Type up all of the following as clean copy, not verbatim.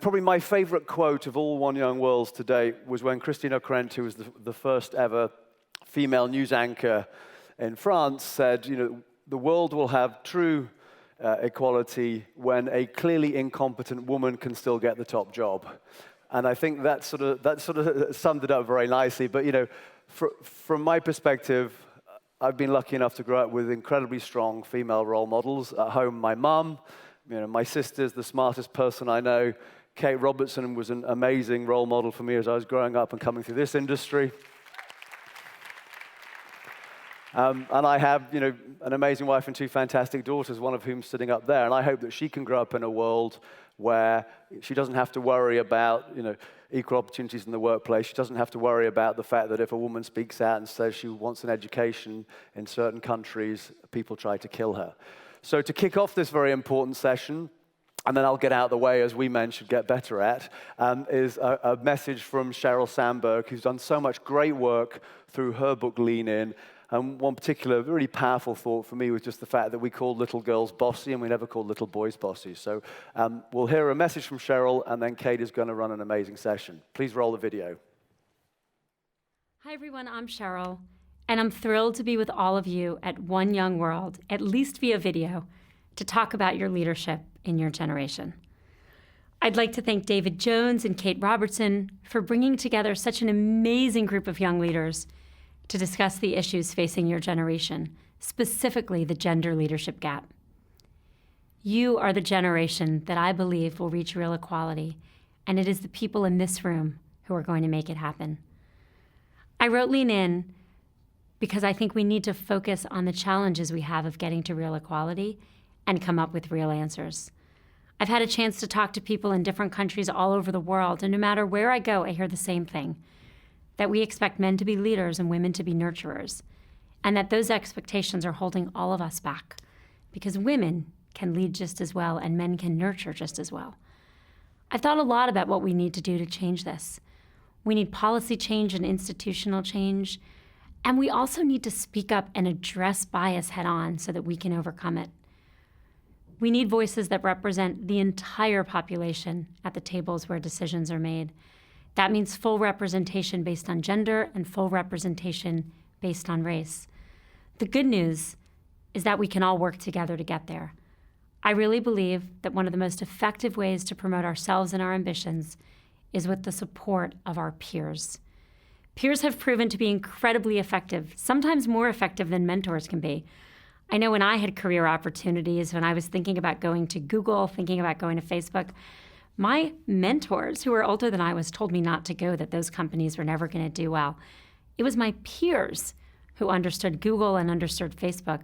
Probably my favorite quote of all One Young Worlds to date was when Christine O'Krent, who was the first ever female news anchor in France, said, the world will have true equality when a clearly incompetent woman can still get the top job. And I think that sort of summed it up very nicely. But from my perspective, I've been lucky enough to grow up with incredibly strong female role models. At home, my mum, my sister's the smartest person I know. Kate Robertson was an amazing role model for me as I was growing up and coming through this industry. And I have, an amazing wife and two fantastic daughters, one of whom sitting up there. And I hope that she can grow up in a world where she doesn't have to worry about, equal opportunities in the workplace. She doesn't have to worry about the fact that if a woman speaks out and says she wants an education in certain countries, people try to kill her. So to kick off this very important session, and then I'll get out of the way, as we men should get better at, is a message from Sheryl Sandberg, who's done so much great work through her book, Lean In. And one particular really powerful thought for me was just the fact that we called little girls bossy and we never called little boys bossy. So we'll hear a message from Sheryl, and then Kate is going to run an amazing session. Please roll the video. Hi, everyone. I'm Sheryl, and I'm thrilled to be with all of you at One Young World, at least via video, to talk about your leadership in your generation. I'd like to thank David Jones and Kate Robertson for bringing together such an amazing group of young leaders to discuss the issues facing your generation, specifically the gender leadership gap. You are the generation that I believe will reach real equality, and it is the people in this room who are going to make it happen. I wrote Lean In because I think we need to focus on the challenges we have of getting to real equality and come up with real answers. I've had a chance to talk to people in different countries all over the world, and no matter where I go, I hear the same thing, that we expect men to be leaders and women to be nurturers, and that those expectations are holding all of us back, because women can lead just as well and men can nurture just as well. I've thought a lot about what we need to do to change this. We need policy change and institutional change, and we also need to speak up and address bias head on so that we can overcome it. We need voices that represent the entire population at the tables where decisions are made. That means full representation based on gender and full representation based on race. The good news is that we can all work together to get there. I really believe that one of the most effective ways to promote ourselves and our ambitions is with the support of our peers. Peers have proven to be incredibly effective, sometimes more effective than mentors can be. I know when I had career opportunities, when I was thinking about going to Google, thinking about going to Facebook, my mentors, who were older than I was, told me not to go, that those companies were never going to do well. It was my peers who understood Google and understood Facebook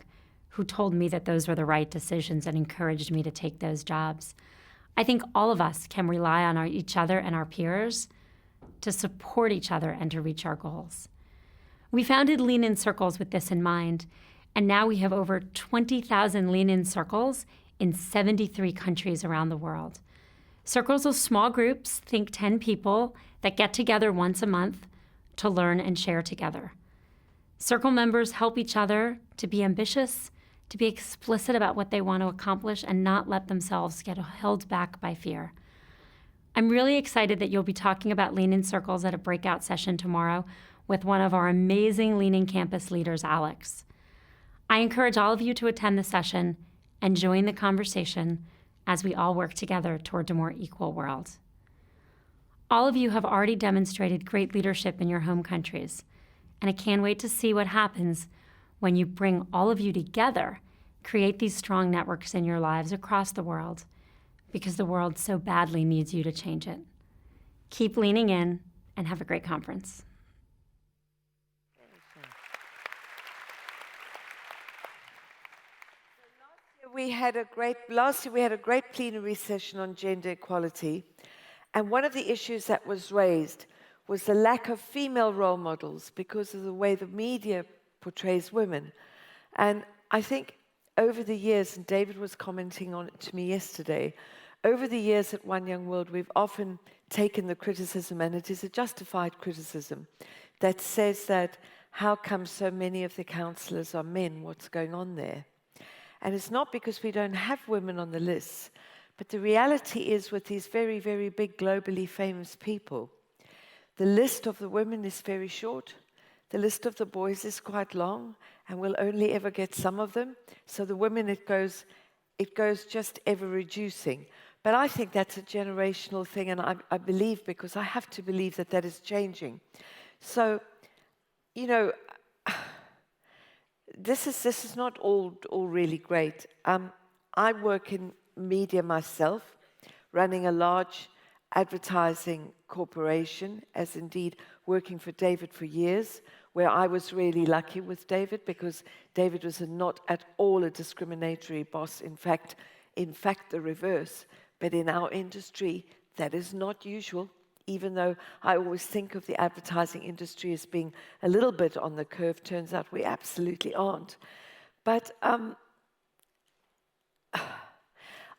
who told me that those were the right decisions and encouraged me to take those jobs. I think all of us can rely on each other and our peers to support each other and to reach our goals. We founded Lean In Circles with this in mind, and now we have over 20,000 Lean In Circles in 73 countries around the world. Circles are small groups, think 10 people, that get together once a month to learn and share together. Circle members help each other to be ambitious, to be explicit about what they want to accomplish, and not let themselves get held back by fear. I'm really excited that you'll be talking about Lean In Circles at a breakout session tomorrow with one of our amazing Lean In campus leaders, Alex. I encourage all of you to attend the session and join the conversation as we all work together toward a more equal world. All of you have already demonstrated great leadership in your home countries, and I can't wait to see what happens when you bring all of you together, create these strong networks in your lives across the world, because the world so badly needs you to change it. Keep leaning in, and have a great conference. Last year we had a great plenary session on gender equality, and one of the issues that was raised was the lack of female role models because of the way the media portrays women. And I think over the years, and David was commenting on it to me yesterday, over the years at One Young World, we've often taken the criticism, and it is a justified criticism, that says that how come so many of the councillors are men? What's going on there? And it's not because we don't have women on the lists, But the reality is, with these very, very big, globally famous people, the list of the women is very short. The list of the boys is quite long, and we'll only ever get some of them. So the women, it goes just ever reducing. But I think that's a generational thing, and I believe, because I have to believe that that is changing. So, you know, this is not all really great. I work in media myself, running a large advertising corporation, as indeed working for David for years, where I was really lucky with David, because David was not at all a discriminatory boss. In fact, the reverse. But in our industry, that is not usual, even though I always think of the advertising industry as being a little bit on the curve. Turns out we absolutely aren't. But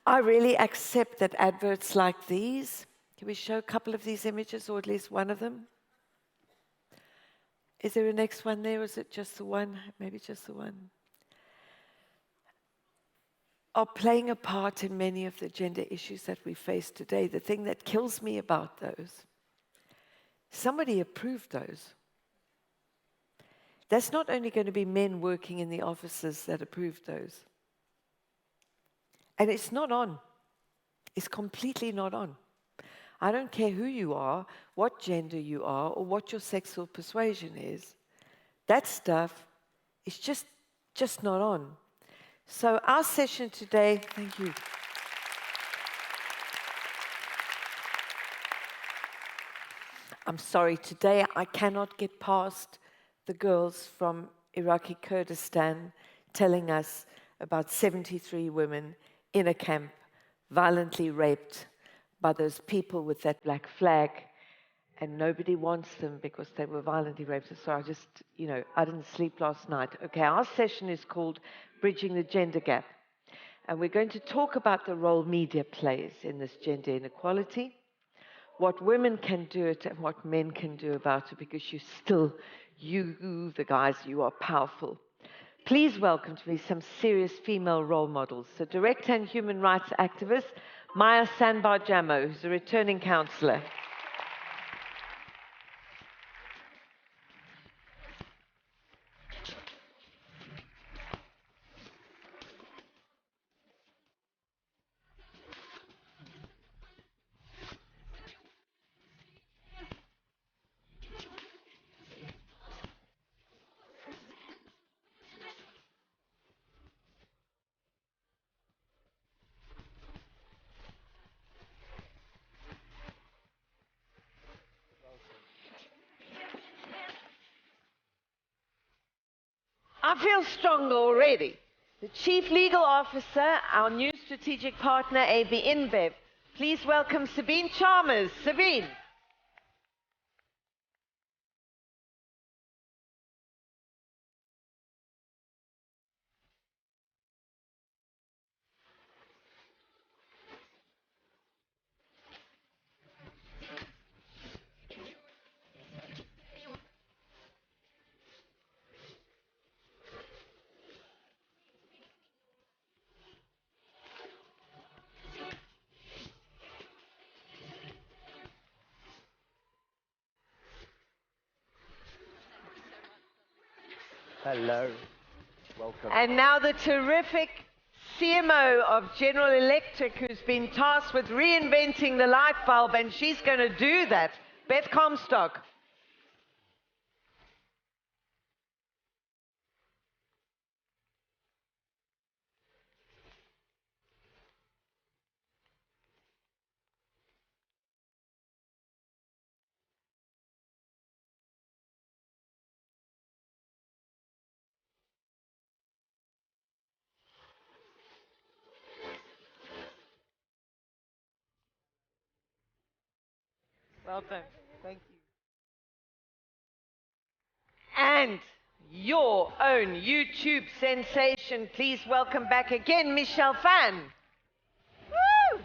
I really accept that adverts like these, can we show a couple of these images, or at least one of them? Is there a next one there, or is it just the one? Maybe just the one. Are playing a part in many of the gender issues that we face today. The thing that kills me about those, somebody approved those. That's not only going to be men working in the offices that approved those. And it's not on. It's completely not on. I don't care who you are, what gender you are, or what your sexual persuasion is. That stuff is just not on. So our session today, thank you. I'm sorry, today I cannot get past the girls from Iraqi Kurdistan telling us about 73 women in a camp violently raped by those people with that black flag, and nobody wants them because they were violently raped. So I didn't sleep last night. Okay, our session is called Bridging the Gender Gap. And we're going to talk about the role media plays in this gender inequality, what women can do it and what men can do about it, because you, the guys, you are powerful. Please welcome to me some serious female role models. The director and human rights activist, Maya Sanbar-Jamo, who's a returning councillor. I feel strong already. The Chief Legal Officer, our new strategic partner, AB InBev. Please welcome Sabine Chalmers. Sabine. Hello. Welcome. And now the terrific CMO of General Electric, who's been tasked with reinventing the light bulb, and she's going to do that, Beth Comstock. Welcome. Thank you. And your own YouTube sensation, please welcome back again, Michelle Phan. Woo!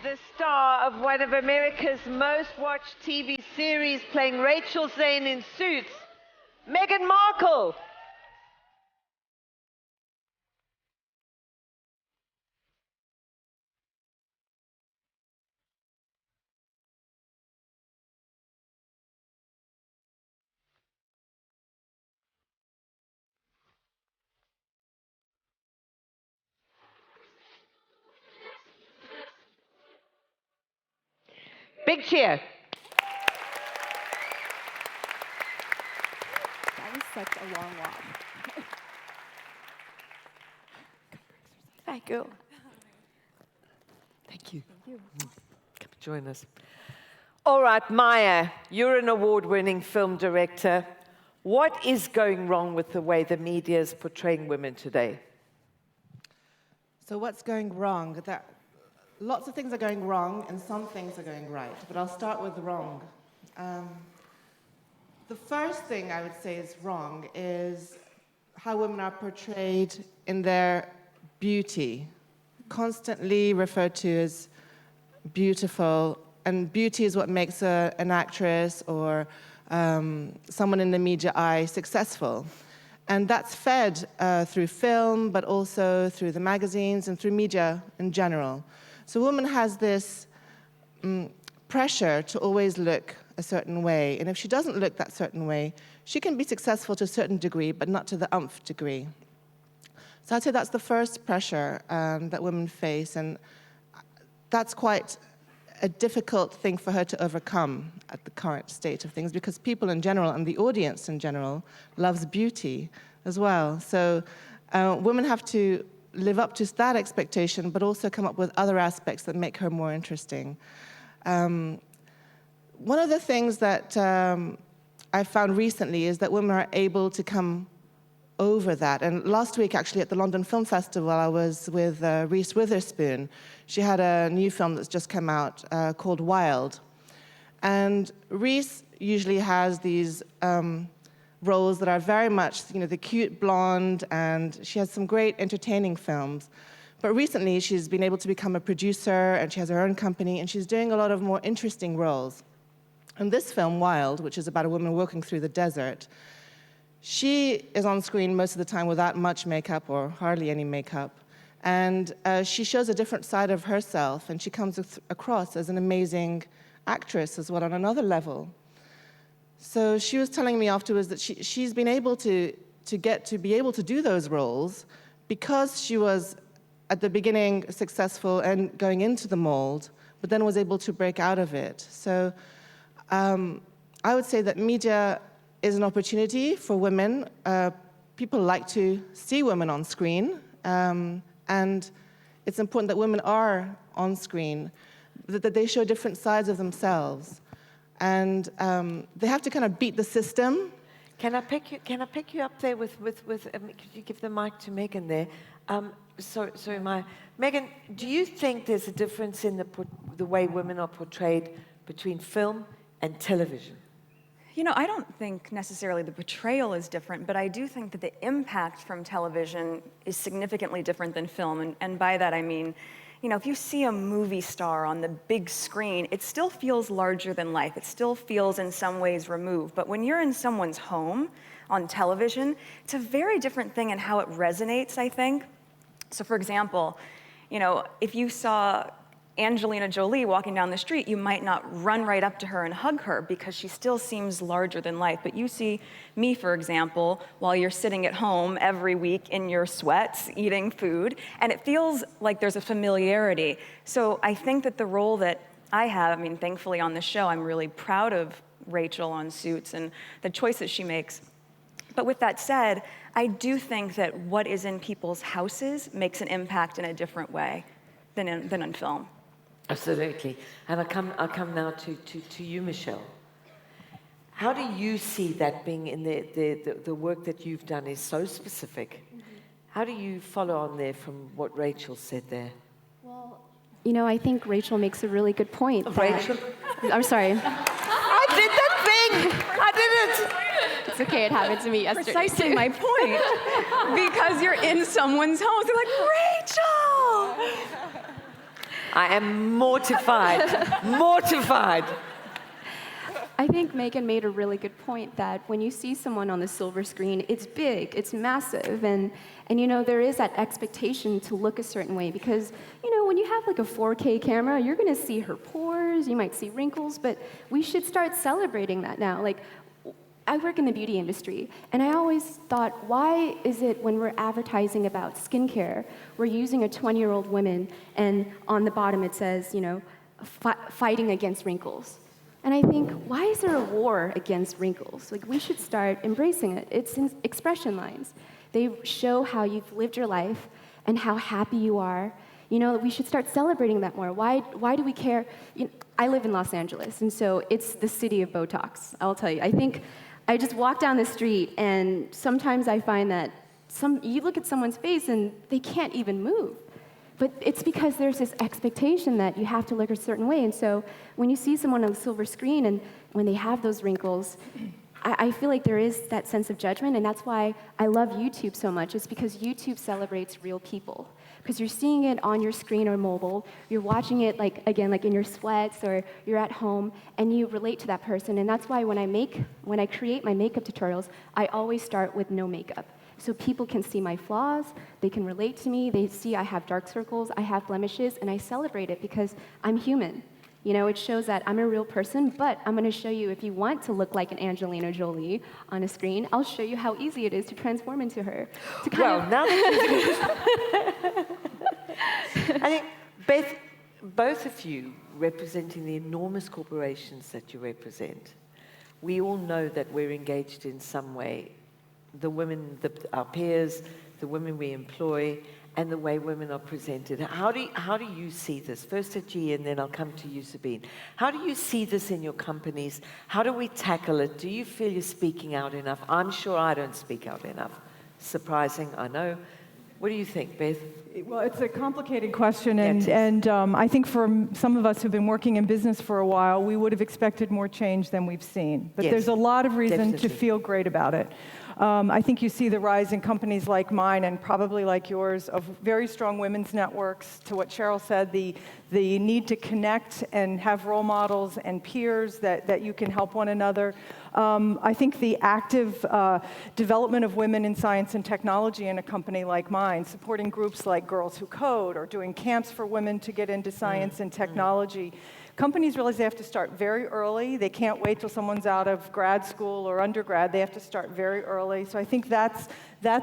the star of one of America's most watched TV series, playing Rachel Zane in Suits, Meghan Markle. Big cheer. That was such a long walk. Hi, girl. Thank you. Come join us. All right, Maya, you're an award-winning film director. What is going wrong with the way the media is portraying women today? So what's going wrong? Lots of things are going wrong, and some things are going right. But I'll start with the wrong. The first thing I would say is wrong is how women are portrayed in their beauty, constantly referred to as beautiful, and beauty is what makes an actress or someone in the media eye successful. And that's fed through film, but also through the magazines and through media in general. So a woman has this pressure to always look a certain way, and if she doesn't look that certain way, she can be successful to a certain degree, but not to the umph degree. So I'd say that's the first pressure that women face, and that's quite a difficult thing for her to overcome at the current state of things, because people in general, and the audience in general, loves beauty as well. So women have to live up to that expectation, but also come up with other aspects that make her more interesting. One of the things that I found recently is that women are able to come over that. And last week, actually, at the London Film Festival, I was with Reese Witherspoon. She had a new film that's just come out called Wild. And Reese usually has these roles that are very much, the cute blonde, and she has some great entertaining films. But recently, she's been able to become a producer, and she has her own company, and she's doing a lot of more interesting roles. And this film, Wild, which is about a woman walking through the desert, she is on screen most of the time without much makeup or hardly any makeup. And she shows a different side of herself, and she comes across as an amazing actress as well on another level. So she was telling me afterwards that she's been able to be able to do those roles because she was, at the beginning, successful and going into the mold, but then was able to break out of it. So I would say that media is an opportunity for women. People like to see women on screen, and it's important that women are on screen, that they show different sides of themselves. And they have to kind of beat the system. Can I pick you up there with could you give the mic to Meghan there? Sorry, Maya. Meghan, do you think there's a difference in the way women are portrayed between film and television? I don't think necessarily the portrayal is different, but I do think that the impact from television is significantly different than film. And by that I mean, if you see a movie star on the big screen, it still feels larger than life. It still feels in some ways removed. But when you're in someone's home on television, it's a very different thing in how it resonates, I think. So for example, if you saw Angelina Jolie walking down the street, you might not run right up to her and hug her because she still seems larger than life. But you see me, for example, while you're sitting at home every week in your sweats, eating food, and it feels like there's a familiarity. So I think that the role that I have, thankfully on the show, I'm really proud of Rachel on Suits and the choices she makes. But with that said, I do think that what is in people's houses makes an impact in a different way than in film. Absolutely. And I'll come now to you, Michelle. How do you see that being in the work that you've done is so specific? Mm-hmm. How do you follow on there from what Rachel said there? Well, I think Rachel makes a really good point. Rachel? I'm sorry. I did that thing! I did it! It's okay, it happened to me yesterday. Precisely my point. Because you're in someone's home. They're like, Rachel! I am mortified, mortified. I think Meghan made a really good point that when you see someone on the silver screen, it's big, it's massive, and you know, there is that expectation to look a certain way because, you know, when you have like a 4K camera, you're gonna see her pores, you might see wrinkles, but we should start celebrating that now. Like, I work in the beauty industry, and I always thought, why is it when we're advertising about skincare, we're using a 20-year-old woman, and on the bottom it says, you know, fighting against wrinkles. And I think, why is there a war against wrinkles? Like, we should start embracing it. It's in expression lines. They show how you've lived your life and how happy you are. You know, we should start celebrating that more. Why do we care? You know, I live in Los Angeles, and so it's the city of Botox, I'll tell you. I think I just walk down the street, and sometimes I find that you look at someone's face, and they can't even move. But it's because there's this expectation that you have to look a certain way. And so when you see someone on the silver screen and when they have those wrinkles, I feel like there is that sense of judgment, and that's why I love YouTube so much. It's because YouTube celebrates real people. Because you're seeing it on your screen or mobile, you're watching it, like, again, like in your sweats, or you're at home, and you relate to that person. And that's why when I create my makeup tutorials, I always start with no makeup. So people can see my flaws, they can relate to me, they see I have dark circles, I have blemishes, and I celebrate it because I'm human. You know, it shows that I'm a real person, but I'm gonna show you, if you want to look like an Angelina Jolie on a screen, I'll show you how easy it is to transform into her. To Now that I think both of you representing the enormous corporations that you represent, we all know that we're engaged in some way. The women, our peers, the women we employ, and the way women are presented. How do you see this? First at GE, and then I'll come to you, Sabine. How do you see this in your companies? How do we tackle it? Do you feel you're speaking out enough? I'm sure I don't speak out enough. Surprising, I know. What do you think, Beth? Well, it's a complicated question, and I think for some of us who've been working in business for a while, we would have expected more change than we've seen. But there's a lot of reason to feel great about it. I think you see the rise in companies like mine and probably like yours of very strong women's networks. To what Sheryl said, the need to connect and have role models and peers that you can help one another. I think the active development of women in science and technology in a company like mine, supporting groups like Girls Who Code or doing camps for women to get into science and technology. Companies realize they have to start very early. They can't wait till someone's out of grad school or undergrad. They have to start very early. So I think that's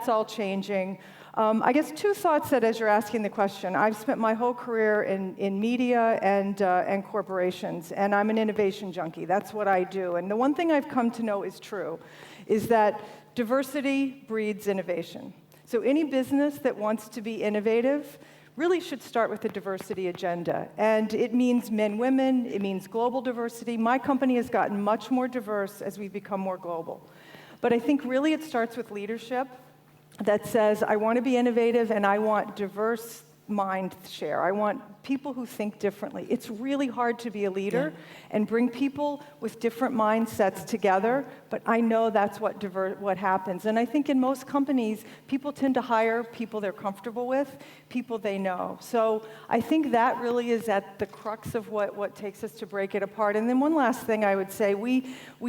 all changing. I guess two thoughts that as you're asking the question, I've spent my whole career in media and corporations, and I'm an innovation junkie. That's what I do. And the one thing I've come to know is true is that diversity breeds innovation. So any business that wants to be innovative really should start with a diversity agenda. And it means men, women, it means global diversity. My company has gotten much more diverse as we've become more global. But I think really it starts with leadership that says, I want to be innovative and I want diverse mind share. I want people who think differently. It's really hard to be a leader and bring people with different mindsets together, but I know that's what happens. And I think in most companies, people tend to hire people they're comfortable with, people they know. So I think that really is at the crux of what takes us to break it apart. And then one last thing I would say, we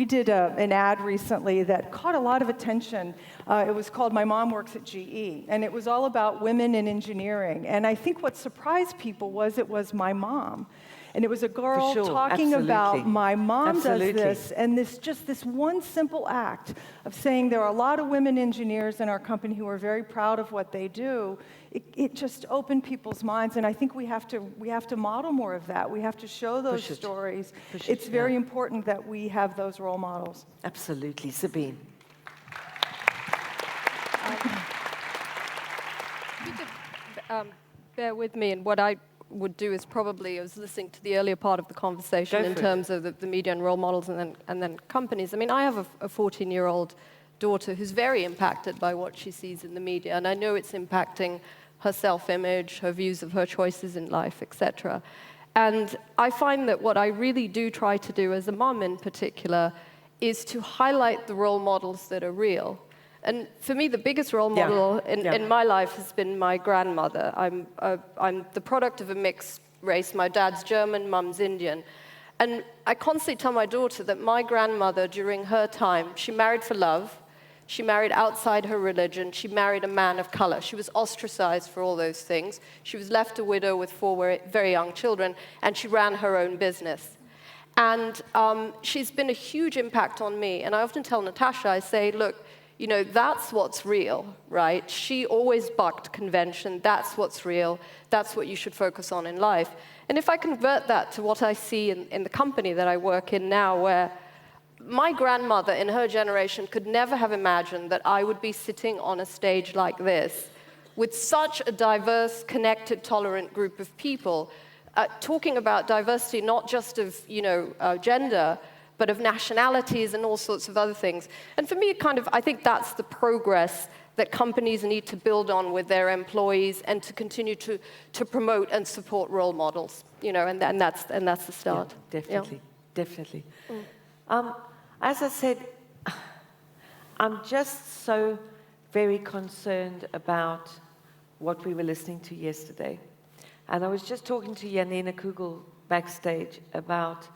did an ad recently that caught a lot of attention. It was called My Mom Works at GE, and it was all about women in engineering. And I think what surprised people was it was my mom. And it was a girl talking about my mom does this, and this one simple act of saying there are a lot of women engineers in our company who are very proud of what they do. It just opened people's minds, and I think we have to model more of that. We have to show those stories. It's very important that we have those role models. Absolutely, Sabine. You could bear with me, and what I would do is probably, I was listening to the earlier part of the conversation in terms of the media and role models and then companies. I mean, I have a 14-year-old daughter who's very impacted by what she sees in the media, and I know it's impacting her self-image, her views of her choices in life, etc. And I find that what I really do try to do as a mom in particular is to highlight the role models that are real. And for me, the biggest role model in my life has been my grandmother. I'm the product of a mixed race. My dad's German, mum's Indian. And I constantly tell my daughter that my grandmother, during her time, she married for love, she married outside her religion, she married a man of color. She was ostracized for all those things. She was left a widow with 4 very young children, and she ran her own business. And she's been a huge impact on me. And I often tell Natasha, I say, look, you know, that's what's real, right? She always bucked convention. That's what's real. That's what you should focus on in life. And if I convert that to what I see in the company that I work in now, where my grandmother in her generation could never have imagined that I would be sitting on a stage like this with such a diverse, connected, tolerant group of people, talking about diversity not just of, you know, gender, but of nationalities and all sorts of other things. And for me, I think that's the progress that companies need to build on with their employees and to continue to promote and support role models, you know, and that's the start. Yeah, definitely, definitely. As I said, I'm just so very concerned about what we were listening to yesterday. And I was just talking to Janina Kugel backstage about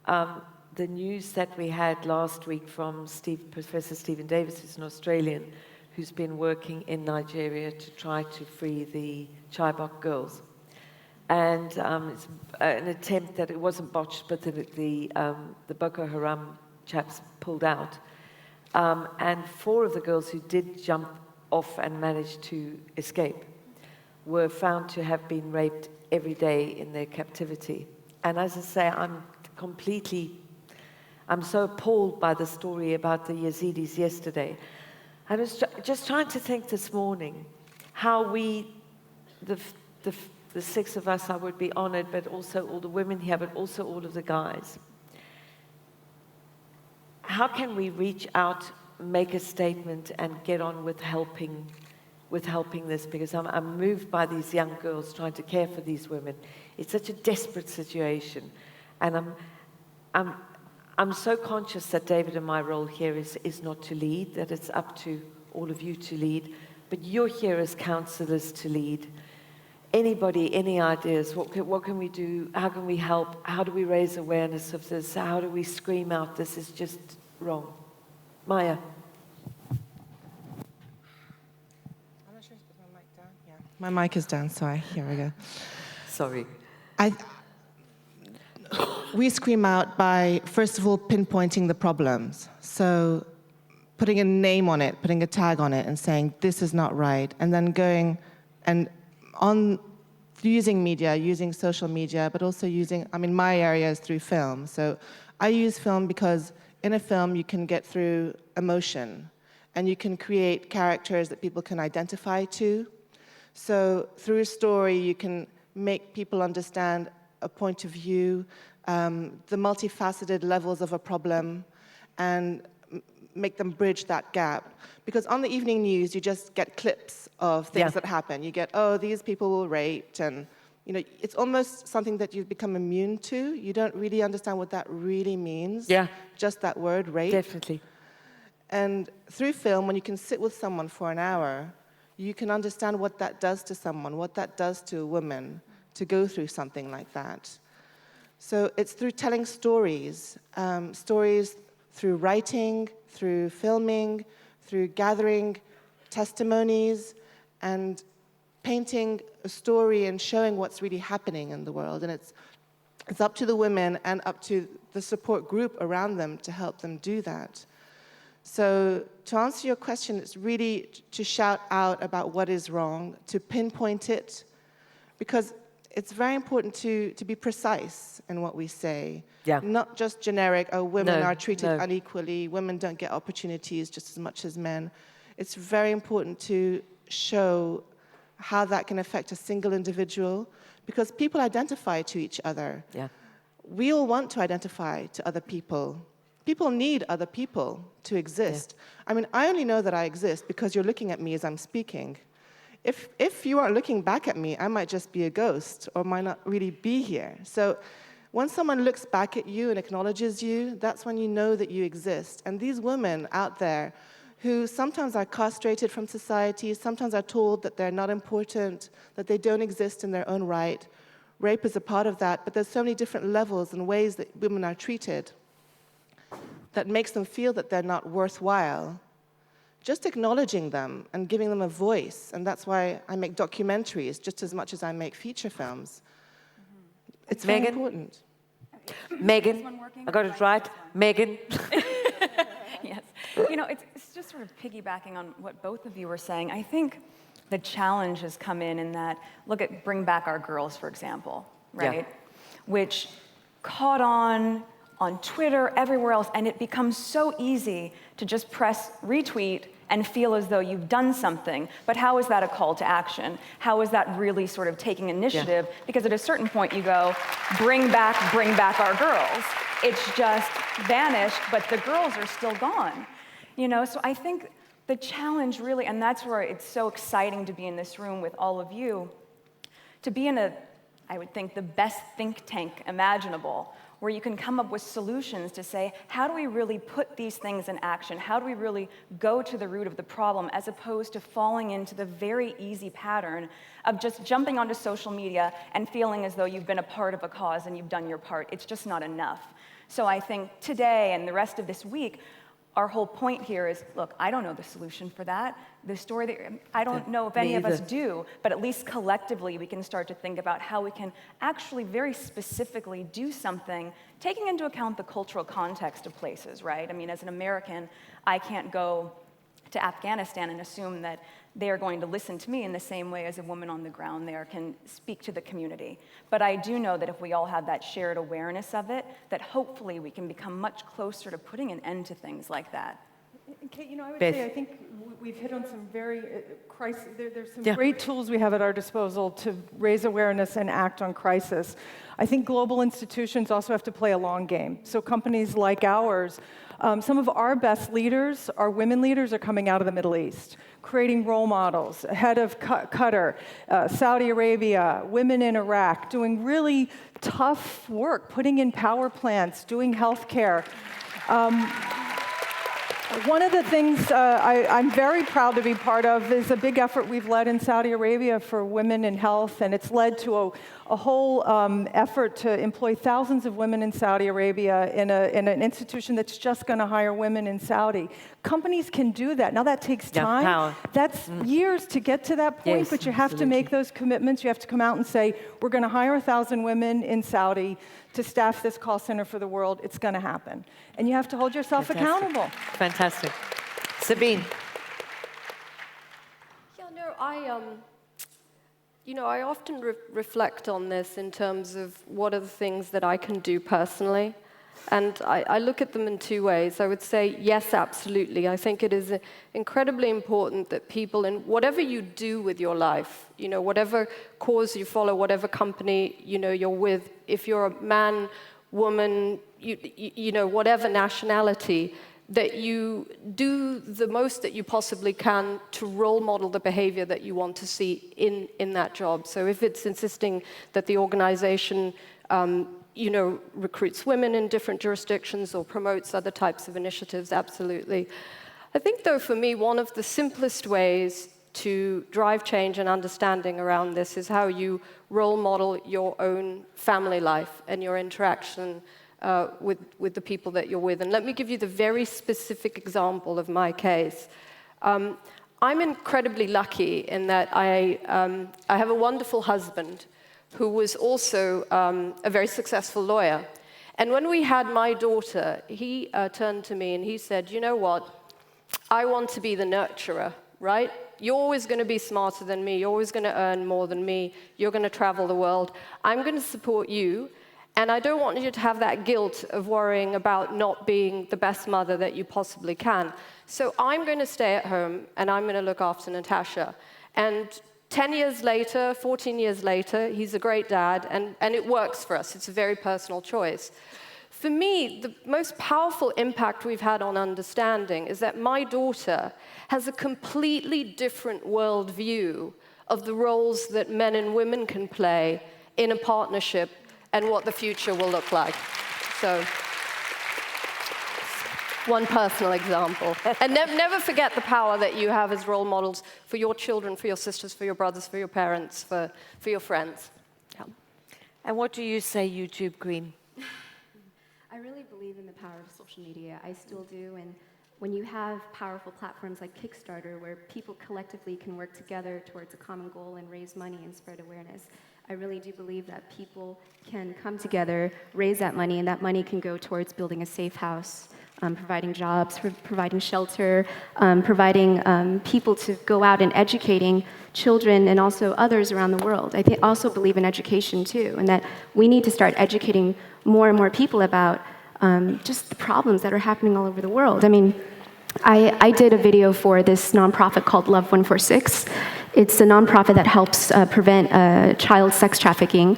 the news that we had last week from Professor Stephen Davis, who's an Australian, who's been working in Nigeria to try to free the Chibok girls. And it's an attempt that it wasn't botched, but the Boko Haram chaps pulled out. And 4 of the girls who did jump off and managed to escape were found to have been raped every day in their captivity. And as I say, I'm so appalled by the story about the Yazidis yesterday. I was just trying to think this morning how we, the 6 of us, I would be honored, but also all the women here, but also all of the guys. How can we reach out, make a statement, and get on with helping this? Because I'm moved by these young girls trying to care for these women. It's such a desperate situation, and I'm so conscious that David and my role here is not to lead, that it's up to all of you to lead, but you're here as counselors to lead. Anybody, any ideas? What can we do? How can we help? How do we raise awareness of this? How do we scream out, this is just wrong? Maya. I'm not sure, is my mic down? Yeah. My mic is down, sorry. Here we go. Sorry. We scream out by, first of all, pinpointing the problems. So putting a name on it, putting a tag on it, and saying, this is not right. And then going and using media, using social media, but also my area is through film. So I use film because in a film you can get through emotion, and you can create characters that people can identify to. So through a story, you can make people understand a point of view, the multifaceted levels of a problem, and make them bridge that gap. Because on the evening news, you just get clips of things that happen. You get, oh, these people were raped, and it's almost something that you've become immune to. You don't really understand what that really means. Yeah. Just that word, rape. Definitely. And through film, when you can sit with someone for an hour, you can understand what that does to someone, what that does to a woman to go through something like that. So it's through telling stories, stories through writing, through filming, through gathering testimonies, and painting a story and showing what's really happening in the world. And it's up to the women and up to the support group around them to help them do that. So to answer your question, it's really to shout out about what is wrong, to pinpoint it, because it's very important to be precise in what we say. Yeah. Not just generic, oh, women are treated unequally, women don't get opportunities just as much as men. It's very important to show how that can affect a single individual, because people identify to each other. Yeah. We all want to identify to other people. People need other people to exist. Yeah. I only know that I exist because you're looking at me as I'm speaking. If you aren't looking back at me, I might just be a ghost or might not really be here. So when someone looks back at you and acknowledges you, that's when you know that you exist. And these women out there who sometimes are castrated from society, sometimes are told that they're not important, that they don't exist in their own right, Rape is a part of that, but there's so many different levels and ways that women are treated that makes them feel that they're not worthwhile. Just acknowledging them and giving them a voice, and that's why I make documentaries just as much as I make feature films. It's very important. Meghan, I got it right. Meghan. Yes. You know, it's just sort of piggybacking on what both of you were saying. I think the challenge has come in that, look at Bring Back Our Girls, for example, right? Yeah. Which caught on Twitter, everywhere else, and it becomes so easy to just press retweet and feel as though you've done something. But how is that a call to action? How is that really sort of taking initiative? Yeah. Because at a certain point you go, bring back our girls. It's just vanished, but the girls are still gone. You know, so I think the challenge really, and that's where it's so exciting to be in this room with all of you, to be in I would think, the best think tank imaginable, where you can come up with solutions to say, how do we really put these things in action? How do we really go to the root of the problem, as opposed to falling into the very easy pattern of just jumping onto social media and feeling as though you've been a part of a cause and you've done your part. It's just not enough. So I think today and the rest of this week, our whole point here is, look, I don't know the solution for that. The story that I don't know if any of us do, but at least collectively we can start to think about how we can actually very specifically do something, taking into account the cultural context of places, right? I mean, as an American, I can't go to Afghanistan and assume that they are going to listen to me in the same way as a woman on the ground there can speak to the community. But I do know that if we all have that shared awareness of it, that hopefully we can become much closer to putting an end to things like that. Kate, you know, I would say I think we've hit on some very crisis. There's some great tools we have at our disposal to raise awareness and act on crisis. I think global institutions also have to play a long game. So companies like ours, some of our best leaders, our women leaders, are coming out of the Middle East, creating role models. Head of Qatar, Saudi Arabia, women in Iraq, doing really tough work, putting in power plants, doing healthcare. One of the things I'm very proud to be part of is a big effort we've led in Saudi Arabia for women in health, and it's led to a whole effort to employ thousands of women in Saudi Arabia in an institution that's just going to hire women in Saudi. Companies can do that. Now that takes time. Power. That's years to get to that point, Yes, but you have to make those commitments. You have to come out and say, we're going to hire 1,000 women in Saudi to staff this call center for the world. It's going to happen. And you have to hold yourself accountable. Fantastic. Sabine. Yeah, no, I often reflect on this in terms of what are the things that I can do personally. And I look at them in two ways. I would say, yes, absolutely. I think it is incredibly important that people, in whatever you do with your life, you know, whatever cause you follow, whatever company, you know, you're with, if you're a man, woman, you know, whatever nationality, that you do the most that you possibly can to role model the behavior that you want to see in that job. So if it's insisting that the organization you know, recruits women in different jurisdictions or promotes other types of initiatives, absolutely. I think, though, for me, one of the simplest ways to drive change and understanding around this is how you role model your own family life and your interaction with the people that you're with. And let me give you the very specific example of my case. I'm incredibly lucky in that I have a wonderful husband who was also a very successful lawyer. And when we had my daughter, he turned to me and he said, you know what, I want to be the nurturer, right? You're always going to be smarter than me. You're always going to earn more than me. You're going to travel the world. I'm going to support you. And I don't want you to have that guilt of worrying about not being the best mother that you possibly can. So I'm going to stay at home and I'm going to look after Natasha. And 10 years later, 14 years later, he's a great dad, and it works for us. It's a very personal choice. For me, the most powerful impact we've had on understanding is that my daughter has a completely different worldview of the roles that men and women can play in a partnership and what the future will look like. So, one personal example. And never forget the power that you have as role models for your children, for your sisters, for your brothers, for your parents, for your friends. Yeah. And what do you say, YouTube Queen? I really believe in the power of social media. I still do. And when you have powerful platforms like Kickstarter, where people collectively can work together towards a common goal and raise money and spread awareness, I really do believe that people can come together, raise that money, and that money can go towards building a safe house, providing jobs, providing shelter, providing people to go out and educating children and also others around the world. I also believe in education too, and that we need to start educating more and more people about just the problems that are happening all over the world. I mean, I did a video for this nonprofit called Love 146. It's a nonprofit that helps prevent child sex trafficking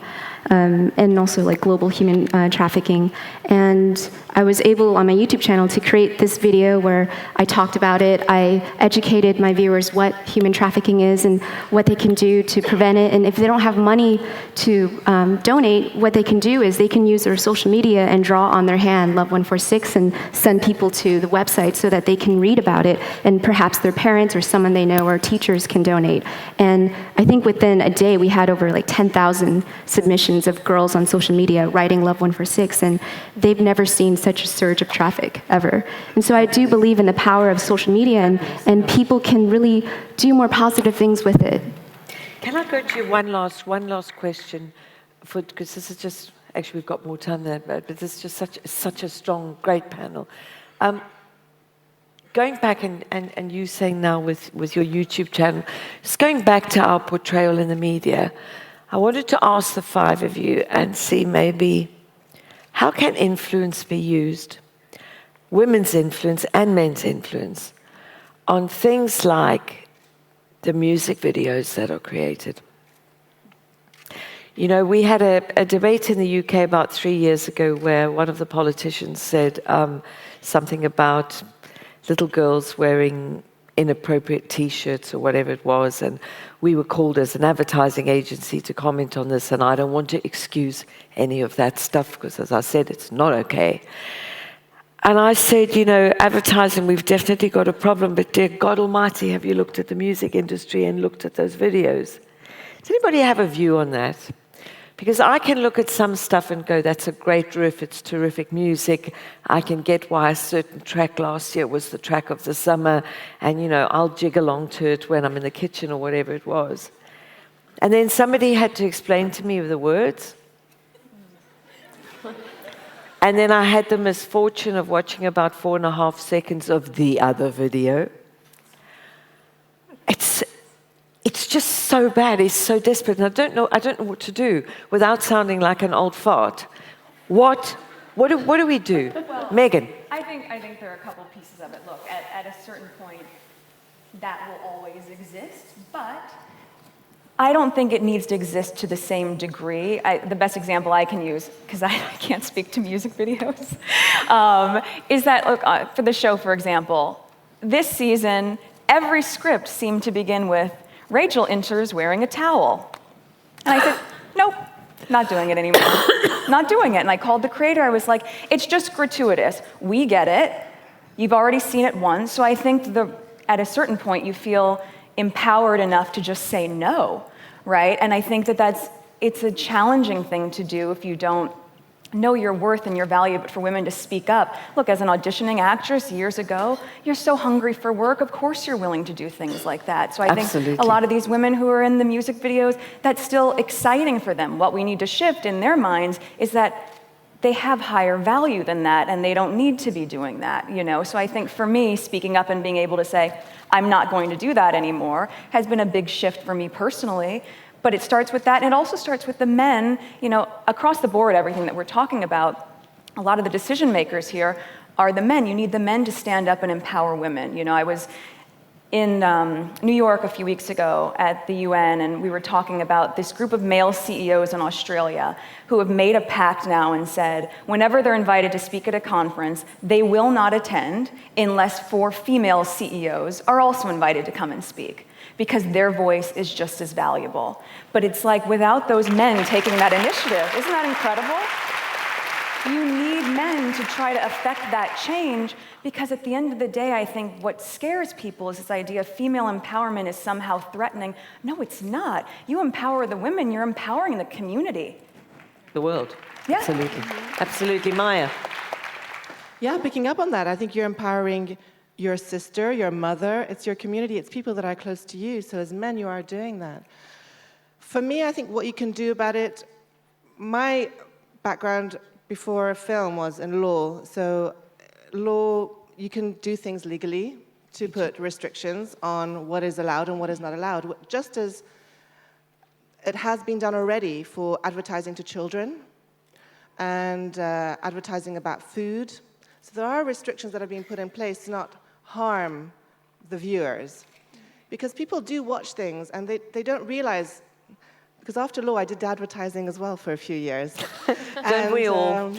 and also like global human trafficking. And I was able on my YouTube channel to create this video where I talked about it. I educated my viewers what human trafficking is and what they can do to prevent it. And if they don't have money to donate, what they can do is they can use their social media and draw on their hand Love 146 and send people to the website so that they can read about it, and perhaps their parents or someone they know or teachers can donate. And I think within a day we had over like 10,000 submissions of girls on social media writing Love 146, and they've never seen such a surge of traffic ever. And so I do believe in the power of social media, and people can really do more positive things with it. Can I go to you one last question, because this is just, actually we've got more time than that, but this is just such a strong, great panel. Going back and you saying now with your YouTube channel, just going back to our portrayal in the media, I wanted to ask the five of you and see maybe how can influence be used, women's influence and men's influence, on things like the music videos that are created. You know, we had a debate in the UK about 3 years ago where one of the politicians said something about little girls wearing inappropriate T-shirts or whatever it was, and we were called as an advertising agency to comment on this, and I don't want to excuse any of that stuff because, as I said, it's not okay. And I said, you know, advertising, we've definitely got a problem, but dear God Almighty, have you looked at the music industry and looked at those videos? Does anybody have a view on that? Because I can look at some stuff and go, that's a great riff, it's terrific music. I can get why a certain track last year was the track of the summer, and, you know, I'll jig along to it when I'm in the kitchen or whatever it was. And then somebody had to explain to me the words. And then I had the misfortune of watching about 4.5 seconds of the other video. It's just so bad, it's so desperate, and I don't know what to do without sounding like an old fart. What do we do? Well, Meghan? I think there are a couple pieces of it. Look, at a certain point, that will always exist, but I don't think it needs to exist to the same degree. The best example I can use, because I can't speak to music videos, is that, look, for the show, for example, this season, every script seemed to begin with, Rachel enters wearing a towel. And I said, nope, not doing it anymore. Not doing it. And I called the creator. I was like, it's just gratuitous. We get it. You've already seen it once. So I think at a certain point, you feel empowered enough to just say no, right? And I think it's a challenging thing to do if you don't know your worth and your value, but for women to speak up. Look, as an auditioning actress years ago, you're so hungry for work, of course you're willing to do things like that. So I think a lot of these women who are in the music videos, that's still exciting for them. What we need to shift in their minds is that they have higher value than that, and they don't need to be doing that, you know? So I think for me, speaking up and being able to say, I'm not going to do that anymore, has been a big shift for me personally. But it starts with that, and it also starts with the men, you know, across the board, everything that we're talking about, a lot of the decision makers here are the men. You need the men to stand up and empower women. You know, I was in New York a few weeks ago at the UN, and we were talking about this group of male CEOs in Australia who have made a pact now and said, whenever they're invited to speak at a conference, they will not attend unless 4 female CEOs are also invited to come and speak, because their voice is just as valuable. But it's like, without those men taking that initiative, isn't that incredible? You need men to try to affect that change, because at the end of the day, I think what scares people is this idea of female empowerment is somehow threatening. No, it's not. You empower the women, you're empowering the community. the world. Yeah. Absolutely. Absolutely. Maya? Yeah, picking up on that, I think you're empowering your sister, your mother, it's your community, it's people that are close to you. So as men, you are doing that. For me, I think what you can do about it, my background before film was in law. So law, you can do things legally to put restrictions on what is allowed and what is not allowed, just as it has been done already for advertising to children and advertising about food. So there are restrictions that have been put in place to not harm the viewers. Because people do watch things and they don't realize, because after law I did advertising as well for a few years. Don't we all?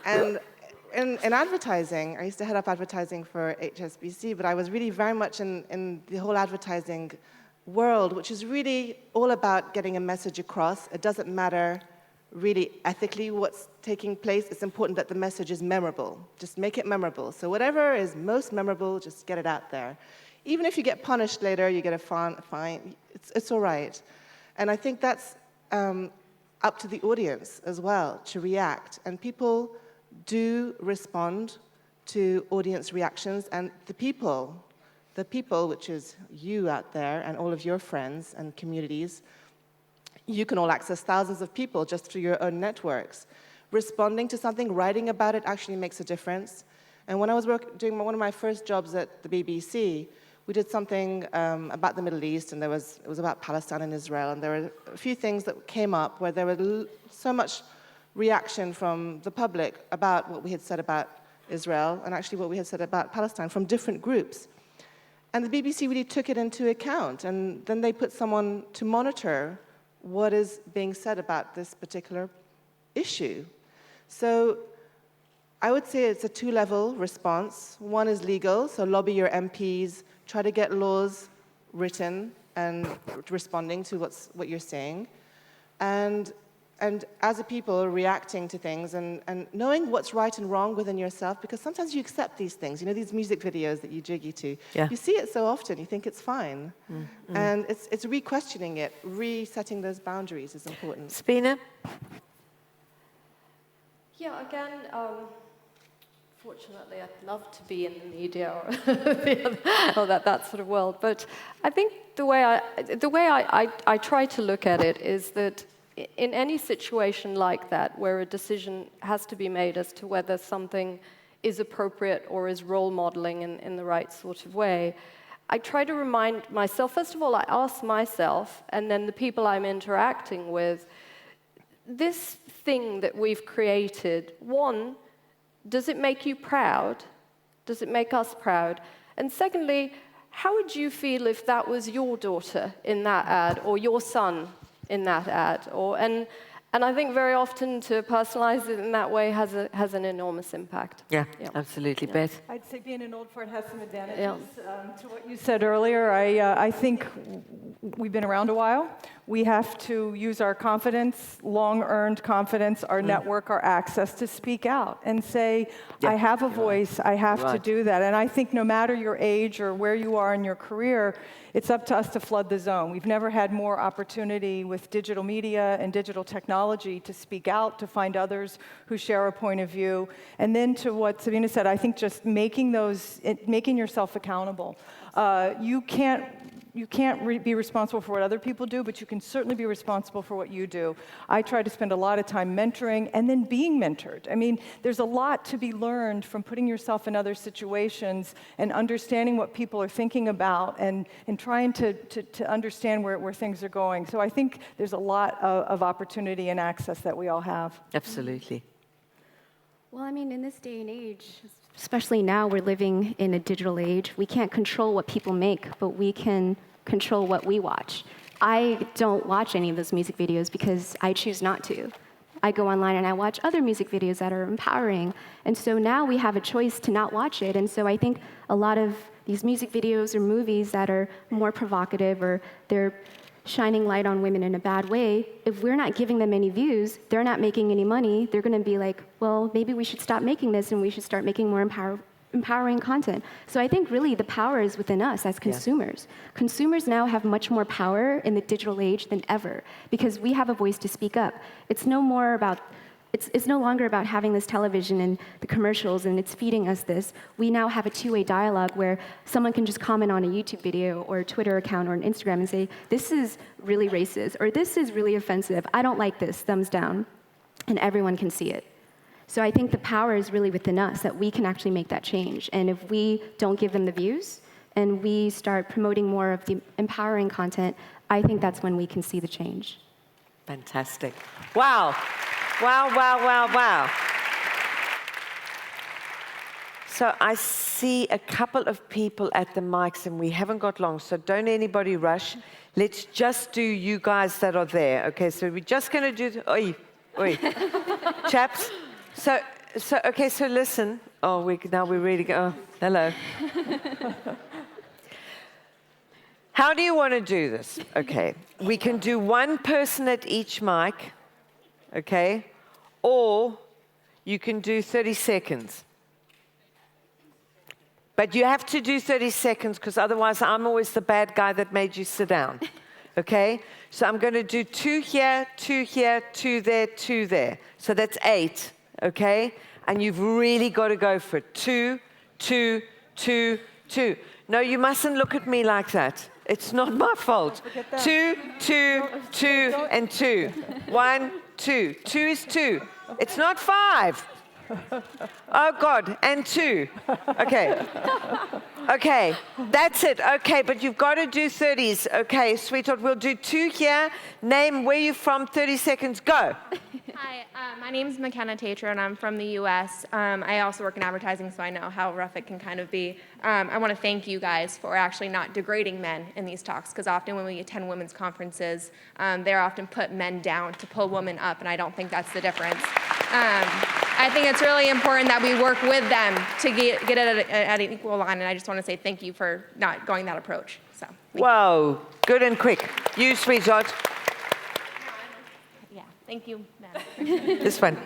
And in advertising, I used to head up advertising for HSBC, but I was really very much in the whole advertising world, which is really all about getting a message across. It doesn't matter really ethically what's taking place. It's important that the message is memorable. Just make it memorable. So whatever is most memorable, just get it out there. Even if you get punished later, you get a fine, it's all right. And I think that's up to the audience as well to react. And people do respond to audience reactions, and the people, which is you out there and all of your friends and communities, you can all access thousands of people just through your own networks. Responding to something, writing about it actually makes a difference. And when I was doing one of my first jobs at the BBC, we did something about the Middle East, and it was about Palestine and Israel, and there were a few things that came up where there was so much reaction from the public about what we had said about Israel, and actually what we had said about Palestine from different groups. And the BBC really took it into account, and then they put someone to monitor what is being said about this particular issue. So I would say it's a two-level response. One is legal, so lobby your MPs, try to get laws written and responding to what you're saying. And as a people, reacting to things and knowing what's right and wrong within yourself, because sometimes you accept these things. You know, these music videos that you jiggy to. Yeah. You see it so often, you think it's fine. And it's re-questioning it, resetting those boundaries is important. Spina? Yeah, again, fortunately, I'd love to be in the media or that sort of world. But I think the way I try to look at it is that in any situation like that, where a decision has to be made as to whether something is appropriate or is role modeling in the right sort of way, I try to remind myself, first of all, I ask myself, and then the people I'm interacting with, this thing that we've created, one, does it make you proud? Does it make us proud? And secondly, how would you feel if that was your daughter in that ad, or your son in that ad? And I think very often to personalize it in that way has an enormous impact. Yeah. Absolutely. Beth? I'd say being an old fart has some advantages. To what you said earlier, I think we've been around a while. We have to use our confidence, long-earned confidence, our network, our access to speak out and say, I have a voice, I have to do that. And I think no matter your age or where you are in your career, it's up to us to flood the zone. We've never had more opportunity with digital media and digital technology to speak out, to find others who share a point of view. And then to what Sabina said, I think just making yourself accountable. You can't be responsible for what other people do, but you can certainly be responsible for what you do. I try to spend a lot of time mentoring and then being mentored. I mean, there's a lot to be learned from putting yourself in other situations and understanding what people are thinking about and trying to understand where things are going. So I think there's a lot of opportunity and access that we all have. Absolutely. Well, I mean, in this day and age, especially now we're living in a digital age, we can't control what people make, but we can control what we watch. I don't watch any of those music videos because I choose not to. I go online and I watch other music videos that are empowering. And so now we have a choice to not watch it. And so I think a lot of these music videos or movies that are more provocative or they're shining light on women in a bad way, if we're not giving them any views, they're not making any money, they're going to be like, well, maybe we should stop making this and we should start making more empowering content. So I think really the power is within us as consumers. Consumers now have much more power in the digital age than ever because we have a voice to speak up. It's no longer about having this television and the commercials and it's feeding us this. We now have a two-way dialogue where someone can just comment on a YouTube video or a Twitter account or an Instagram and say, this is really racist or this is really offensive. I don't like this, thumbs down. And everyone can see it. So I think the power is really within us, that we can actually make that change. And if we don't give them the views, and we start promoting more of the empowering content, I think that's when we can see the change. Fantastic. Wow. Wow, wow, wow, wow. So I see a couple of people at the mics, and we haven't got long, so don't anybody rush. Let's just do you guys that are there. Okay, so we're just going to do... Oi. Chaps. So listen. Oh, now we really go. Oh, hello. How do you want to do this? Okay. We can do one person at each mic, okay? Or you can do 30 seconds. But you have to do 30 seconds because otherwise I'm always the bad guy that made you sit down. Okay? So I'm going to do 2 here, 2 here, 2 there, 2 there. So that's 8. Okay? And you've really got to go for it. 2, 2, 2, 2. No, you mustn't look at me like that. It's not my fault. 2, 2, 2, and 2. 1, 2. 2 is 2. It's not 5. Oh, God. And 2. Okay. Okay. That's it. Okay, but you've got to do 30s. Okay, sweetheart, we'll do 2 here. Name where you're from, 30 seconds. Go. Hi, my name is McKenna Tatro, and I'm from the U.S. I also work in advertising, so I know how rough it can kind of be. I want to thank you guys for actually not degrading men in these talks, because often when we attend women's conferences, they're often put men down to pull women up, and I don't think that's the difference. I think it's really important that we work with them to get it at an equal line, and I just want to say thank you for not going that approach. So. Whoa, good and quick. You, sweetheart. Yeah, thank you, madam. This one.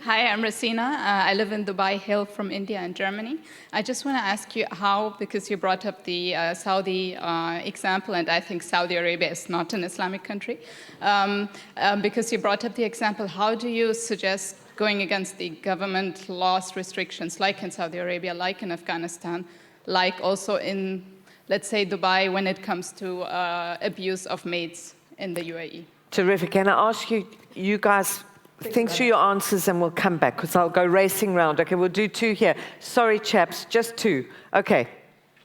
Hi, I'm Rosina. I live in Dubai, hail from India and Germany. I just want to ask you how, because you brought up the Saudi example, and I think Saudi Arabia is not an Islamic country, because you brought up the example, how do you suggest going against the government laws, restrictions, like in Saudi Arabia, like in Afghanistan, like also in, let's say, Dubai, when it comes to abuse of maids in the UAE? Terrific. Can I ask you, you guys, think through your answers and we'll come back, because I'll go racing round. Okay, we'll do 2 here. Sorry, chaps, just 2. Okay.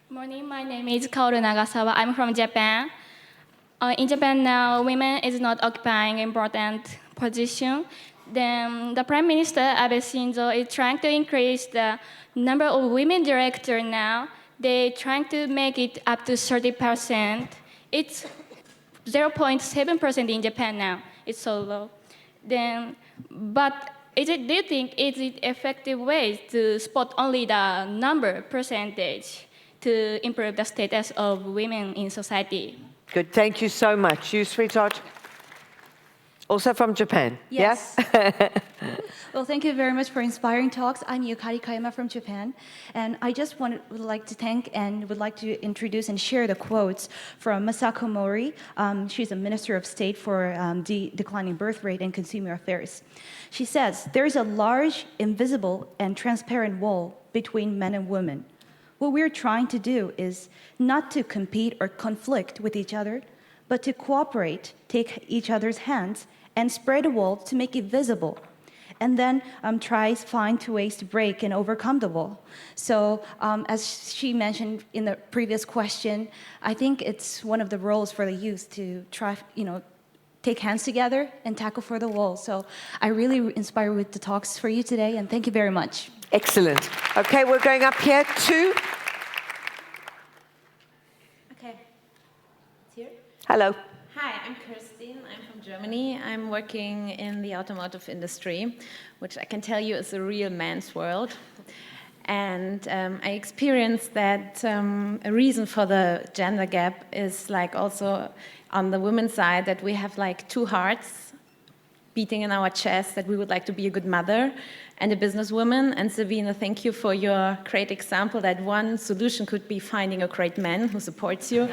Morning, my name is Kaoru Nagasawa. I'm from Japan. In Japan now, women is not occupying important position. Then the Prime Minister, Abe Shinzo, is trying to increase the number of women directors now. They're trying to make it up to 30%. It's 0.7% in Japan now. It's so low. Then, but do you think is it effective way to spot only the number percentage to improve the status of women in society? Good, thank you so much. You, sweetheart? Also from Japan? Yes. Yeah? Well, thank you very much for inspiring talks. I'm Yukari Kayama from Japan, and I just would like to thank and would like to introduce and share the quotes from Masako Mori. She's a Minister of State for Declining Birth Rate and Consumer Affairs. She says, there is a large, invisible, and transparent wall between men and women. What we're trying to do is not to compete or conflict with each other, but to cooperate, take each other's hands, and spread a wall to make it visible. And then find ways to break and overcome the wall. So as she mentioned in the previous question, I think it's one of the roles for the youth to try, take hands together and tackle for the wall. So I really inspire with the talks for you today, and thank you very much. Excellent. Okay, we're going up here to... Okay. It's here. Hello. Hi, I'm Christine. I'm from Germany. I'm working in the automotive industry, which I can tell you is a real man's world. And I experienced that a reason for the gender gap is like also on the women's side that we have like 2 hearts beating in our chest that we would like to be a good mother and a businesswoman. And Sabine, thank you for your great example that one solution could be finding a great man who supports you.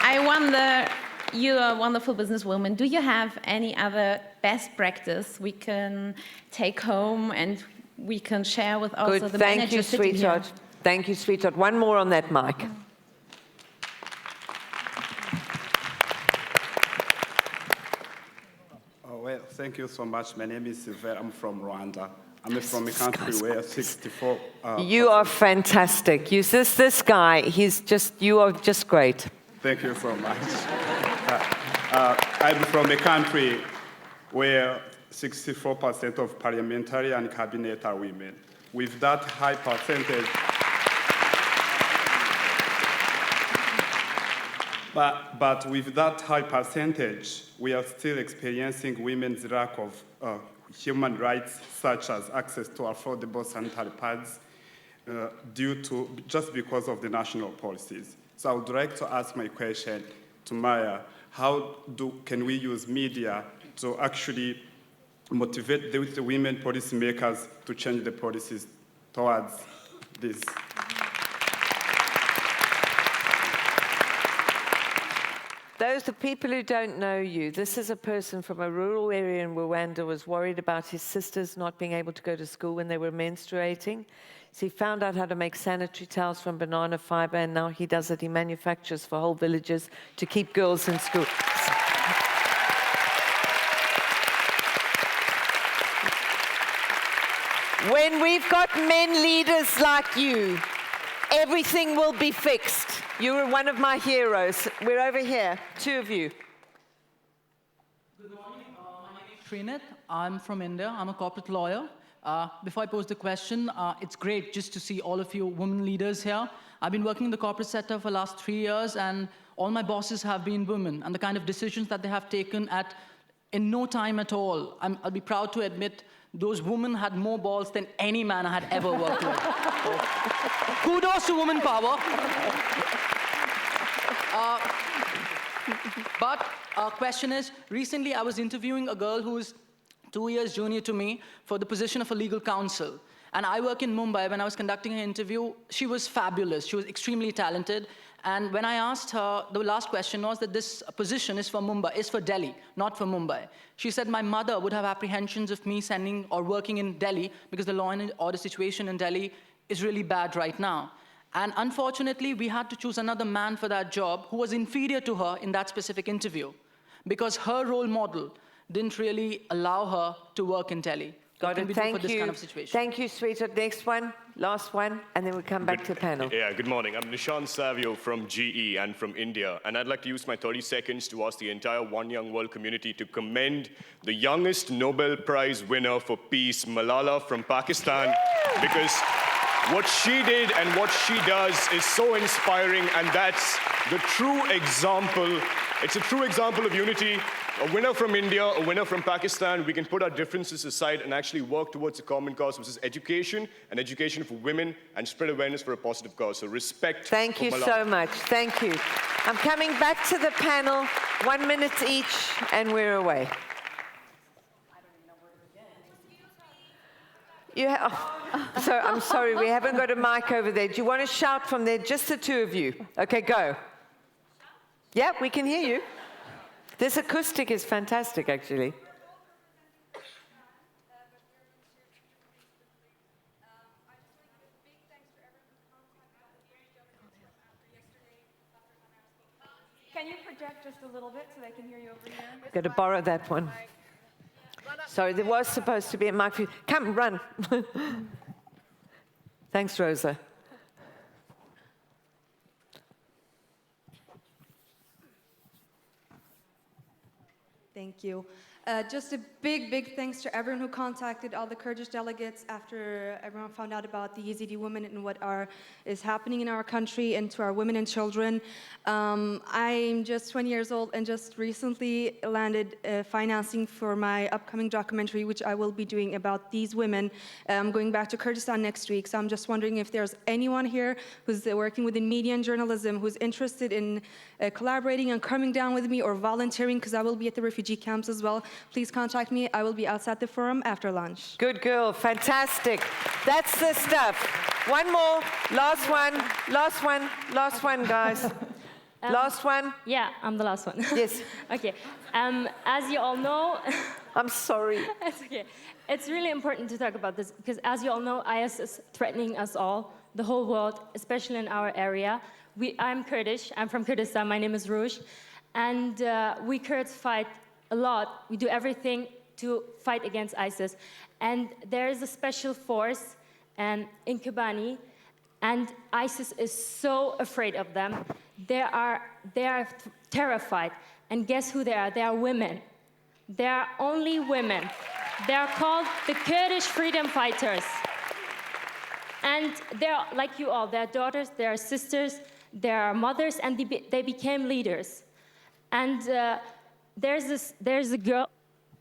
I wonder, you're a wonderful businesswoman. Do you have any other best practice we can take home and we can share with also the managers sitting here? Thank you, sweetheart. One more on that mic. Well, thank you so much. My name is Sylvain. I'm from Rwanda. I'm from a country where 64... you are fantastic. This guy, you are just great. Thank you so much. I'm from a country where 64% of parliamentary and cabinet are women. With that high percentage, but with that high percentage, we are still experiencing women's lack of human rights, such as access to affordable sanitary pads, just because of the national policies. So I would like to ask my question to Maya: can we use media to actually motivate the women policymakers to change the policies towards this? Those are people who don't know you. This is a person from a rural area in Rwanda who was worried about his sisters not being able to go to school when they were menstruating. So he found out how to make sanitary towels from banana fiber, and now he does it. He manufactures for whole villages to keep girls in school. When we've got men leaders like you, everything will be fixed. You're one of my heroes. We're over here, two of you. Good morning. My name is Srinath. I'm from India. I'm a corporate lawyer. Before I pose the question, it's great just to see all of you women leaders here. I've been working in the corporate sector for the last 3 years, and all my bosses have been women, and the kind of decisions that they have taken in no time at all. I'll be proud to admit those women had more balls than any man I had ever worked with. So, kudos to woman power. But our question is, recently I was interviewing a girl who is 2 years junior to me for the position of a legal counsel. And I work in Mumbai. When I was conducting her interview, she was fabulous. She was extremely talented. And when I asked her, the last question was that this position is for Mumbai, is for Delhi, not for Mumbai. She said my mother would have apprehensions of me sending or working in Delhi because the law and order situation in Delhi is really bad right now. And unfortunately, we had to choose another man for that job who was inferior to her in that specific interview because her role model didn't really allow her to work in Delhi. Got it. Thank you. Kind of situation? Thank you, sweetheart. Next one, last one, and then we'll come back to the panel. Yeah, good morning. I'm Nishant Savio from GE and from India. And I'd like to use my 30 seconds to ask the entire One Young World community to commend the youngest Nobel Prize winner for peace, Malala from Pakistan, because what she did and what she does is so inspiring, and that's the true example. It's a true example of unity. A winner from India, a winner from Pakistan. We can put our differences aside and actually work towards a common cause, which is education, and education for women, and spread awareness for a positive cause. So respect. Thank you so much. Thank you. I'm coming back to the panel. 1 minute each, and we're away. So I'm sorry, we haven't got a mic over there. Do you want to shout from there? Just the two of you. Okay, go. Yeah, we can hear you. This acoustic is fantastic, actually. Can you project just a little bit so they can hear you over here? Got to borrow that one. Sorry, there was supposed to be a mic for you. Come, run. Thanks, Rosa. Thank Thank you. Just a big thanks to everyone who contacted all the Kurdish delegates after everyone found out about the Yazidi women and what is happening in our country, and to our women and children. I'm just 20 years old and just recently landed financing for my upcoming documentary, which I will be doing about these women. I'm going back to Kurdistan next week, so I'm just wondering if there's anyone here who's working within media and journalism who's interested in collaborating and coming down with me or volunteering, because I will be at the refugee camps as well. Please contact me. I will be outside the forum after lunch. Good girl, fantastic. That's the stuff. One more, last one, guys. Last one? Yeah, I'm the last one. Yes. Okay. As you all know... I'm sorry. It's okay. It's really important to talk about this because, as you all know, IS is threatening us all, the whole world, especially in our area. I'm Kurdish. I'm from Kurdistan. My name is Rouge. And we Kurds fight a lot. We do everything to fight against ISIS. And there is a special force in Kobani, and ISIS is so afraid of them. They are terrified. And guess who they are? They are women. They are only women. They are called the Kurdish freedom fighters. And they're like you all. They're daughters, they're sisters, they're mothers, and they became leaders. And there's a girl.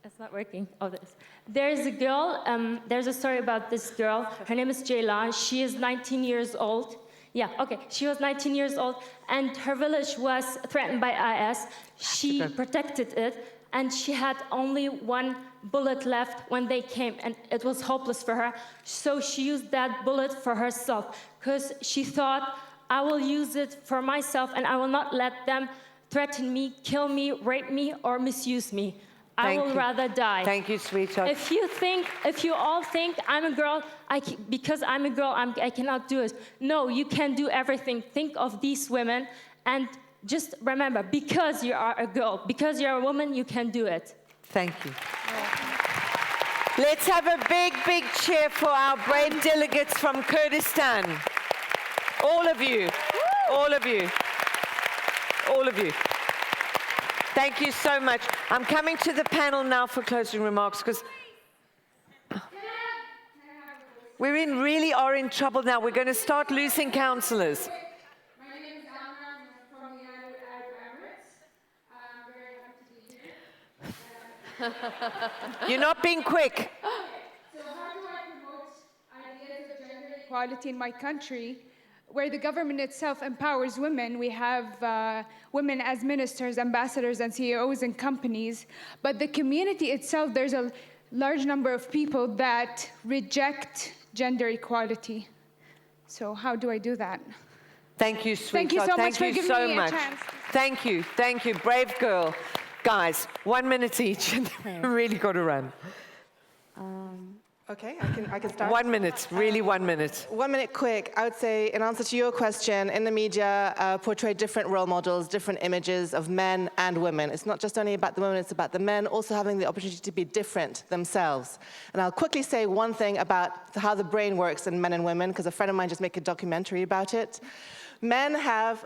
It's not working. Oh, this. There's a girl. There's a story about this girl. Her name is Jaylan. She is 19 years old. Yeah, okay. She was 19 years old, and her village was threatened by IS. She protected it, and she had only one bullet left when they came, and it was hopeless for her. So she used that bullet for herself, because she thought, I will use it for myself, and I will not let them threaten me, kill me, rape me, or misuse me. I will rather die. Thank you, sweetheart. If you all think I'm a girl, because I'm a girl, I cannot do it. No, you can do everything. Think of these women, and just remember, because you are a girl, because you're a woman, you can do it. Thank you. Let's have a big cheer for our brave delegates from Kurdistan. All of you. All of you. All of you. Thank you so much. I'm coming to the panel now for closing remarks because we really are in trouble now. We're going to start losing councillors. My name is Alma. I'm from the United Arab Emirates. I'm very happy to be here. You're not being quick. So how do I promote ideas of gender equality in my country, where the government itself empowers women? We have women as ministers, ambassadors, and CEOs in companies. But the community itself, there's a large number of people that reject gender equality. So how do I do that? Thank you, sweetheart. Thank you so much for giving me a chance. Thank you. Thank you. Brave girl. Guys, 1 minute each. Really got to run. Okay, I can start. 1 minute, really 1 minute. 1 minute quick. I would say, in answer to your question, in the media portray different role models, different images of men and women. It's not just only about the women, it's about the men also having the opportunity to be different themselves. And I'll quickly say one thing about how the brain works in men and women, because a friend of mine just made a documentary about it. Men have,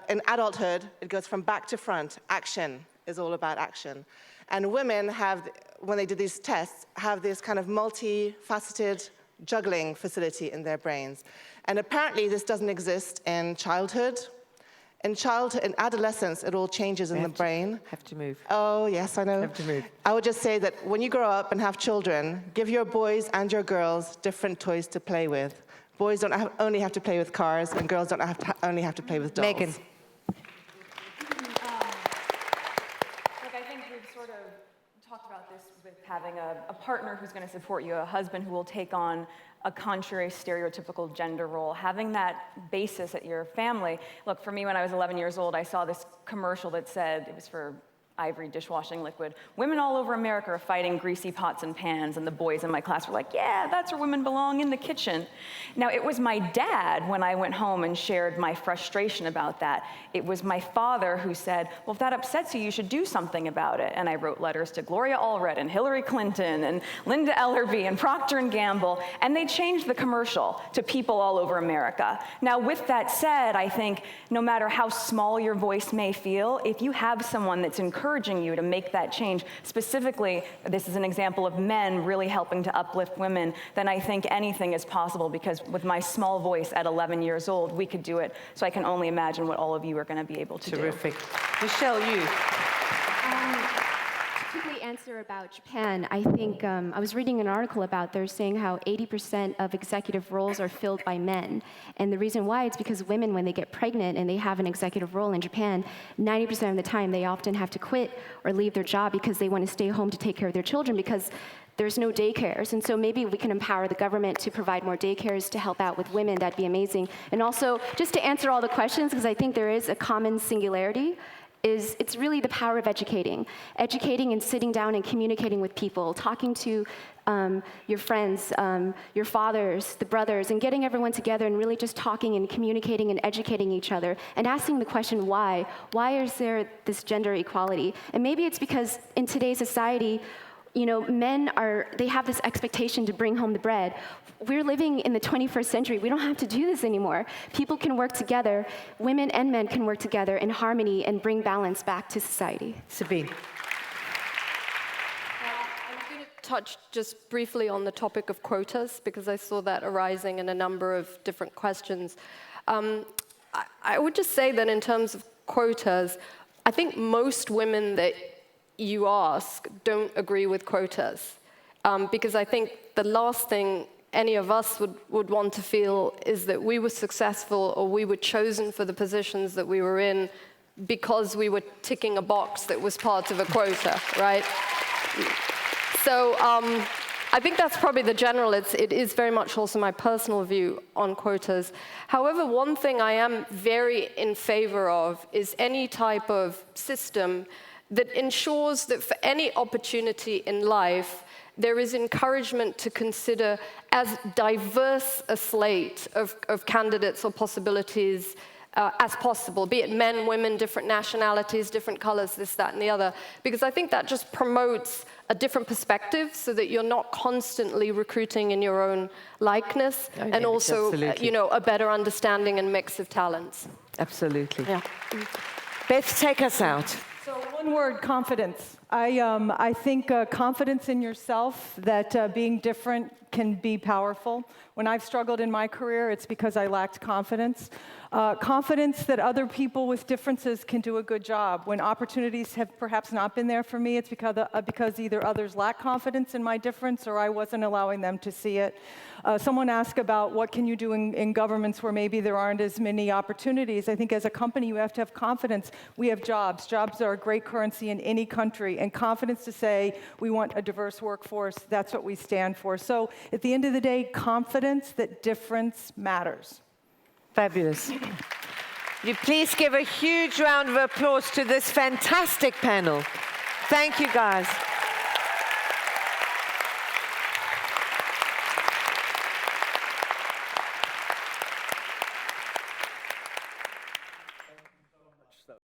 in adulthood, it goes from back to front. Action is all about action. And women have, when they do these tests, have this kind of multifaceted juggling facility in their brains. And apparently this doesn't exist in childhood. In adolescence, it all changes in the brain. Have to move. Oh, yes, I know. Have to move. I would just say that when you grow up and have children, give your boys and your girls different toys to play with. Boys don't only have to play with cars, and girls don't only have to play with dolls. Megan. Talked about this with having a partner who's going to support you, a husband who will take on a contrary stereotypical gender role, having that basis at your family. Look, for me, when I was 11 years old, I saw this commercial that said, it was for Ivory dishwashing liquid, women all over America are fighting greasy pots and pans, and the boys in my class were like, yeah, that's where women belong, in the kitchen. Now, it was my dad, when I went home and shared my frustration about that, it was my father who said, well, if that upsets you, you should do something about it. And I wrote letters to Gloria Allred and Hillary Clinton and Linda Ellerbee and Procter & Gamble, and they changed the commercial to people all over America. Now, with that said, I think no matter how small your voice may feel, if you have someone that's encouraging encouraging you to make that change, specifically, this is an example of men really helping to uplift women, then I think anything is possible, because with my small voice at 11 years old, we could do it. So I can only imagine what all of you are going to be able to do. Terrific. Michelle, you. Quickly answer about Japan. I think I was reading an article about they're saying how 80% of executive roles are filled by men. And the reason why is because women, when they get pregnant and they have an executive role in Japan, 90% of the time they often have to quit or leave their job because they want to stay home to take care of their children, because there's no daycares. And so maybe we can empower the government to provide more daycares to help out with women. That'd be amazing. And also, just to answer all the questions, because I think there is a common singularity, it's really the power of educating. Educating and sitting down and communicating with people, talking to your friends, your fathers, the brothers, and getting everyone together and really just talking and communicating and educating each other and asking the question, why? Why is there this gender equality? And maybe it's because in today's society, you know, they have this expectation to bring home the bread. We're living in the 21st century. We don't have to do this anymore. People can work together. Women and men can work together in harmony and bring balance back to society. Sabine. I'm going to touch just briefly on the topic of quotas, because I saw that arising in a number of different questions. I would just say that in terms of quotas, I think most women that you ask don't agree with quotas, because I think the last thing any of us would want to feel is that we were successful or we were chosen for the positions that we were in because we were ticking a box that was part of a quota, right? So I think that's probably the general. It is very much also my personal view on quotas. However, one thing I am very in favor of is any type of system that ensures that for any opportunity in life, there is encouragement to consider as diverse a slate of candidates or possibilities as possible, be it men, women, different nationalities, different colors, this, that, and the other. Because I think that just promotes a different perspective so that you're not constantly recruiting in your own likeness, and also, you know, a better understanding and mix of talents. Absolutely. Yeah. Beth, take us out. So one word, confidence. I think confidence in yourself, that being different can be powerful. When I've struggled in my career, it's because I lacked confidence. Confidence that other people with differences can do a good job. When opportunities have perhaps not been there for me, it's because either others lack confidence in my difference or I wasn't allowing them to see it. Someone asked about what can you do in governments where maybe there aren't as many opportunities. I think as a company, you have to have confidence. We have jobs. Jobs are a great currency in any country, and confidence to say we want a diverse workforce, that's what we stand for. So at the end of the day, confidence that difference matters. Fabulous. You please give a huge round of applause to this fantastic panel. Thank you, guys.